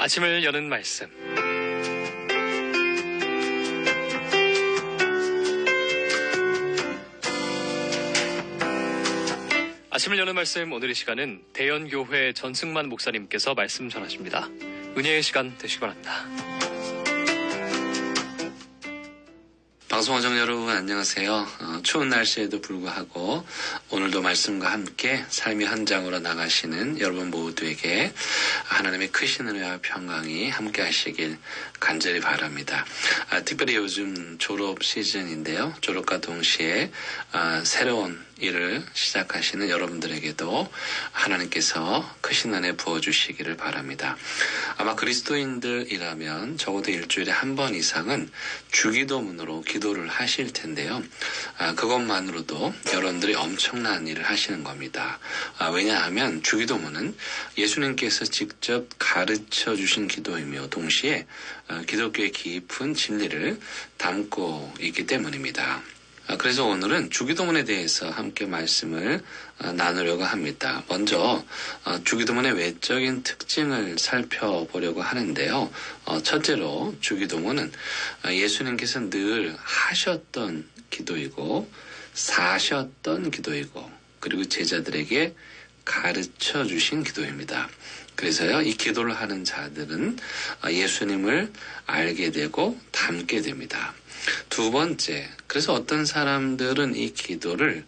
아침을 여는 말씀. 아침을 여는 말씀, 오늘의 시간은 대연교회 전승만 목사님께서 말씀 전하십니다. 은혜의 시간 되시기 바랍니다. 방송화정 여러분 안녕하세요. 추운 날씨에도 불구하고 오늘도 말씀과 함께 삶의 현장으로 나가시는 여러분 모두에게 하나님의 크신 은혜와 평강이 함께 하시길 간절히 바랍니다. 특별히 요즘 졸업 시즌인데요. 졸업과 동시에 새로운 일을 시작하시는 여러분들에게도 하나님께서 크신 은혜 부어주시기를 바랍니다. 아마 그리스도인들이라면 적어도 일주일에 한 번 이상은 주기도문으로 기도를 하실 텐데요. 그것만으로도 여러분들이 엄청난 일을 하시는 겁니다. 왜냐하면 주기도문은 예수님께서 직접 가르쳐 주신 기도이며 동시에 기독교의 깊은 진리를 담고 있기 때문입니다. 그래서 오늘은 주기도문에 대해서 함께 말씀을 나누려고 합니다. 먼저 주기도문의 외적인 특징을 살펴보려고 하는데요. 첫째로 주기도문은 예수님께서 늘 하셨던 기도이고 사셨던 기도이고 그리고 제자들에게 가르쳐 주신 기도입니다. 그래서요, 이 기도를 하는 자들은 예수님을 알게 되고 닮게 됩니다. 두 번째, 그래서 어떤 사람들은 이 기도를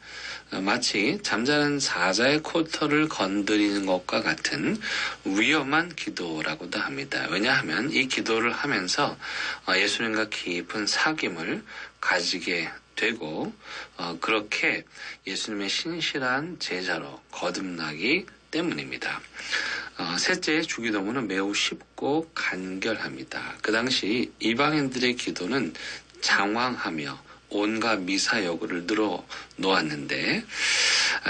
마치 잠자는 사자의 코털을 건드리는 것과 같은 위험한 기도라고도 합니다. 왜냐하면 이 기도를 하면서 예수님과 깊은 사귐을 가지게 되고 그렇게 예수님의 신실한 제자로 거듭나기 때문입니다. 셋째, 주기도문은 매우 쉽고 간결합니다. 그 당시 이방인들의 기도는 장황하며 온갖 미사여구를 늘어놓았는데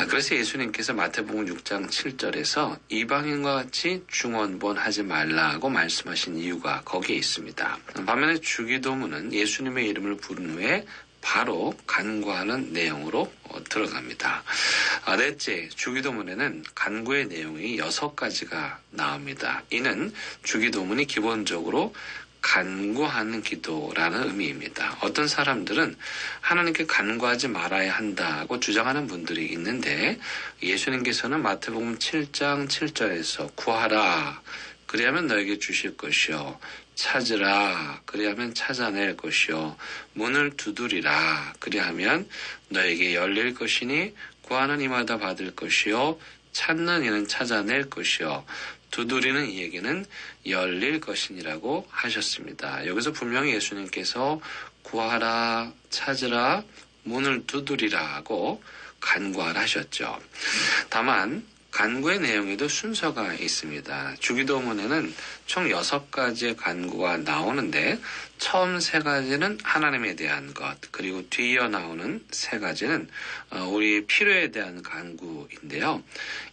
그래서 예수님께서 마태복음 6장 7절에서 이방인과 같이 중언부언하지 말라고 말씀하신 이유가 거기에 있습니다. 반면에 주기도문은 예수님의 이름을 부른 후에 바로 간구하는 내용으로 들어갑니다. 넷째, 주기도문에는 간구의 내용이 6가지가 나옵니다. 이는 주기도문이 기본적으로 간구하는 기도라는 의미입니다. 어떤 사람들은 하나님께 간구하지 말아야 한다고 주장하는 분들이 있는데 예수님께서는 마태복음 7장 7절에서 구하라 그리하면 너에게 주실 것이요 찾으라 그리하면 찾아낼 것이요 문을 두드리라 그리하면 너에게 열릴 것이니 구하는 이마다 받을 것이요 찾는 이는 찾아낼 것이요 두드리는 이에게는 열릴 것이니라고 하셨습니다. 여기서 분명히 예수님께서 구하라, 찾으라, 문을 두드리라고 간구하라 하셨죠. 다만 간구의 내용에도 순서가 있습니다. 주기도문에는 총 6가지의 간구가 나오는데 처음 3가지는 하나님에 대한 것, 그리고 뒤이어 나오는 3가지는 우리 필요에 대한 간구인데요.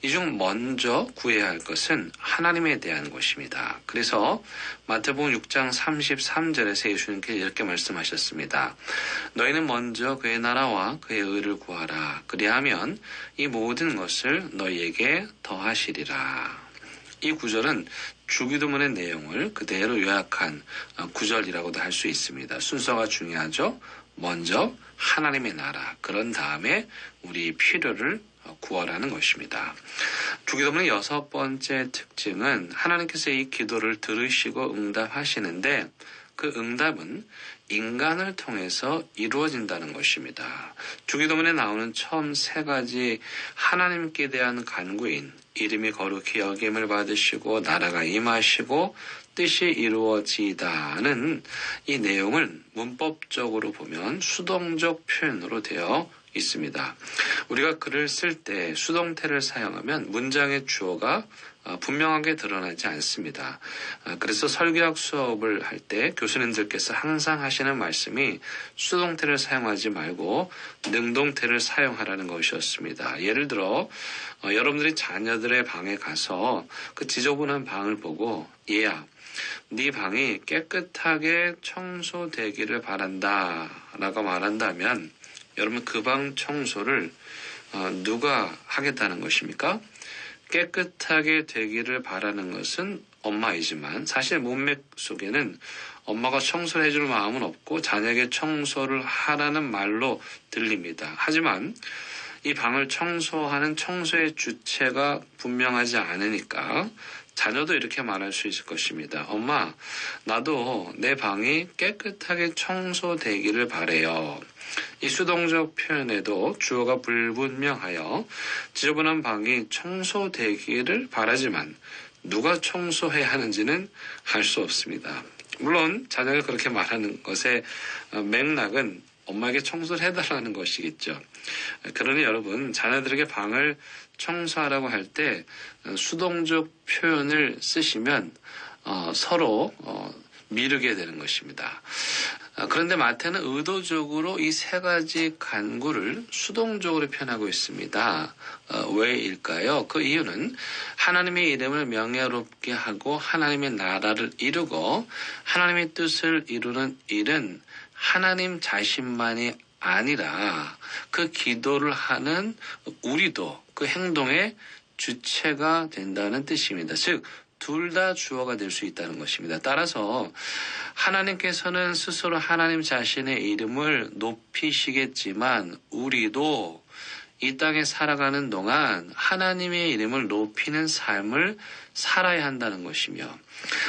이 중 먼저 구해야 할 것은 하나님에 대한 것입니다. 그래서 마태복음 6장 33절에서 예수님께서 이렇게 말씀하셨습니다. 너희는 먼저 그의 나라와 그의 의를 구하라. 그리하면 이 모든 것을 너희에게 더하시리라. 이 구절은 주기도문의 내용을 그대로 요약한 구절이라고도 할 수 있습니다. 순서가 중요하죠. 먼저 하나님의 나라, 그런 다음에 우리 필요를 구하라는 것입니다. 주기도문의 6번째 특징은 하나님께서 이 기도를 들으시고 응답하시는데 그 응답은 인간을 통해서 이루어진다는 것입니다. 주기도문에 나오는 처음 3가지 하나님께 대한 간구인 이름이 거룩히 여김을 받으시고 나라가 임하시고 뜻이 이루어지다는 이 내용은 문법적으로 보면 수동적 표현으로 되어 있습니다. 우리가 글을 쓸 때 수동태를 사용하면 문장의 주어가 분명하게 드러나지 않습니다. 그래서 설교학 수업을 할 때 교수님들께서 항상 하시는 말씀이 수동태를 사용하지 말고 능동태를 사용하라는 것이었습니다. 예를 들어 여러분들이 자녀들의 방에 가서 그 지저분한 방을 보고 얘야, 네 방이 깨끗하게 청소되기를 바란다 라고 말한다면 여러분 그 방 청소를 누가 하겠다는 것입니까? 깨끗하게 되기를 바라는 것은 엄마이지만 사실 문맥 속에는 엄마가 청소를 해줄 마음은 없고 자녀에게 청소를 하라는 말로 들립니다. 하지만 이 방을 청소하는 청소의 주체가 분명하지 않으니까 자녀도 이렇게 말할 수 있을 것입니다. 엄마, 나도 내 방이 깨끗하게 청소되기를 바래요. 이 수동적 표현에도 주어가 불분명하여 지저분한 방이 청소되기를 바라지만 누가 청소해야 하는지는 알 수 없습니다. 물론 자녀가 그렇게 말하는 것의 맥락은 엄마에게 청소를 해달라는 것이겠죠. 그러니 여러분, 자녀들에게 방을 청소하라고 할 때 수동적 표현을 쓰시면 서로 미루게 되는 것입니다. 그런데 마태는 의도적으로 이 세 가지 간구를 수동적으로 표현하고 있습니다. 왜일까요? 그 이유는 하나님의 이름을 명예롭게 하고 하나님의 나라를 이루고 하나님의 뜻을 이루는 일은 하나님 자신만이 아니라 그 기도를 하는 우리도 그 행동의 주체가 된다는 뜻입니다. 즉, 둘 다 주어가 될 수 있다는 것입니다. 따라서 하나님께서는 스스로 하나님 자신의 이름을 높이시겠지만 우리도 이 땅에 살아가는 동안 하나님의 이름을 높이는 삶을 살아야 한다는 것이며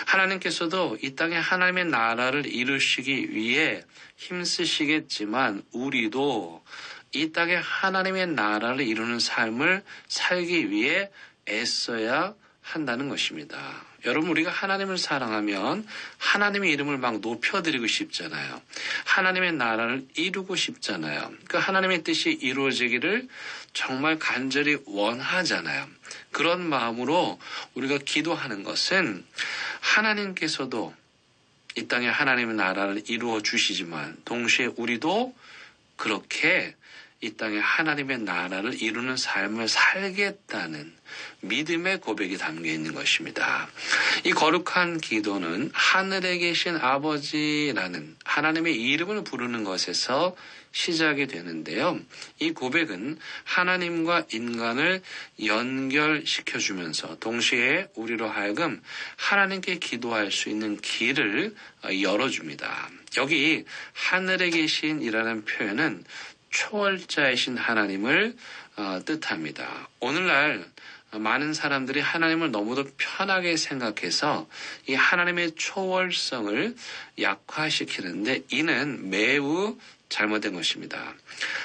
하나님께서도 이 땅에 하나님의 나라를 이루시기 위해 힘쓰시겠지만 우리도 이 땅에 하나님의 나라를 이루는 삶을 살기 위해 애써야 한다는 것입니다. 여러분, 우리가 하나님을 사랑하면 하나님의 이름을 막 높여드리고 싶잖아요. 하나님의 나라를 이루고 싶잖아요. 그 하나님의 뜻이 이루어지기를 정말 간절히 원하잖아요. 그런 마음으로 우리가 기도하는 것은 하나님께서도 이 땅에 하나님의 나라를 이루어 주시지만 동시에 우리도 그렇게 이 땅에 하나님의 나라를 이루는 삶을 살겠다는 믿음의 고백이 담겨 있는 것입니다. 이 거룩한 기도는 하늘에 계신 아버지라는 하나님의 이름을 부르는 것에서 시작이 되는데요. 이 고백은 하나님과 인간을 연결시켜주면서 동시에 우리로 하여금 하나님께 기도할 수 있는 길을 열어줍니다. 여기 하늘에 계신이라는 표현은 초월자이신 하나님을 뜻합니다. 오늘날 많은 사람들이 하나님을 너무도 편하게 생각해서 이 하나님의 초월성을 약화시키는데 이는 매우 잘못된 것입니다.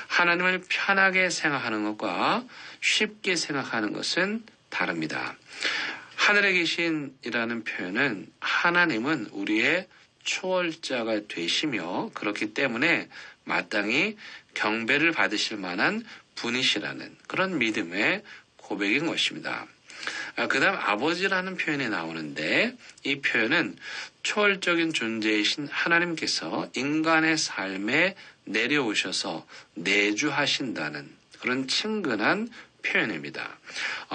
하나님을 편하게 생각하는 것과 쉽게 생각하는 것은 다릅니다. 하늘에 계신이라는 표현은 하나님은 우리의 초월자가 되시며 그렇기 때문에 마땅히 경배를 받으실 만한 분이시라는 그런 믿음의 고백인 것입니다. 그 다음 아버지라는 표현이 나오는데 이 표현은 초월적인 존재이신 하나님께서 인간의 삶에 내려오셔서 내주하신다는 그런 친근한 표현입니다.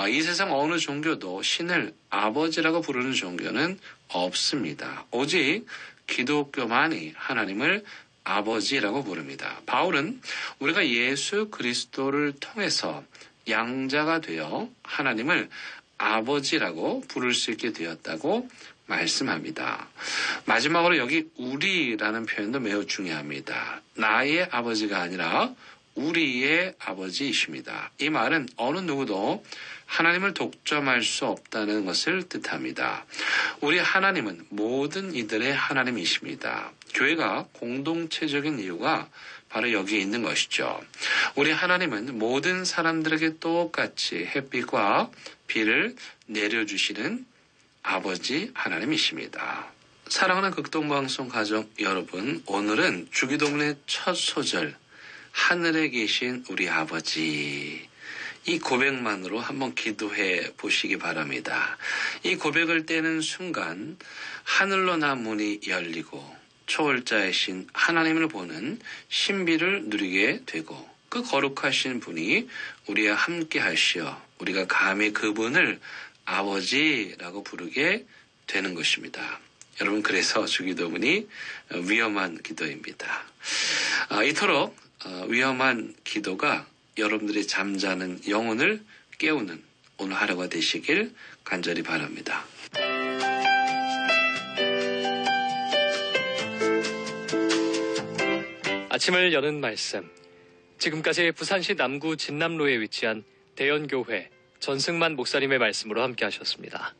이 세상 어느 종교도 신을 아버지라고 부르는 종교는 없습니다. 오직 기독교만이 하나님을 아버지라고 부릅니다. 바울은 우리가 예수 그리스도를 통해서 양자가 되어 하나님을 아버지라고 부를 수 있게 되었다고 말씀합니다. 마지막으로 여기 우리라는 표현도 매우 중요합니다. 나의 아버지가 아니라 우리의 아버지이십니다. 이 말은 어느 누구도 하나님을 독점할 수 없다는 것을 뜻합니다. 우리 하나님은 모든 이들의 하나님이십니다. 교회가 공동체적인 이유가 바로 여기에 있는 것이죠. 우리 하나님은 모든 사람들에게 똑같이 햇빛과 비를 내려주시는 아버지 하나님이십니다. 사랑하는 극동방송 가족 여러분, 오늘은 주기도문의 첫 소절 하늘에 계신 우리 아버지, 이 고백만으로 한번 기도해 보시기 바랍니다. 이 고백을 떼는 순간 하늘로 난 문이 열리고 초월자이신 하나님을 보는 신비를 누리게 되고 그 거룩하신 분이 우리와 함께 하시어 우리가 감히 그분을 아버지라고 부르게 되는 것입니다. 여러분, 그래서 주기도문이 위험한 기도입니다. 이토록 위험한 기도가 여러분들의 잠자는 영혼을 깨우는 오늘 하루가 되시길 간절히 바랍니다. 아침을 여는 말씀. 지금까지 부산시 남구 진남로에 위치한 대연교회 전승만 목사님의 말씀으로 함께 하셨습니다.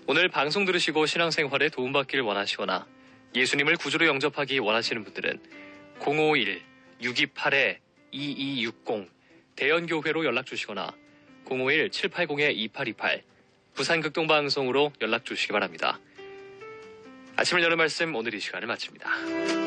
오늘 방송 들으시고 신앙생활에 도움받기를 원하시거나 예수님을 구주로 영접하기 원하시는 분들은 051-628-2260 대연교회로 연락 주시거나 051-780-2828 부산극동방송으로 연락 주시기 바랍니다. 아침을 여는 말씀 오늘 이 시간을 마칩니다.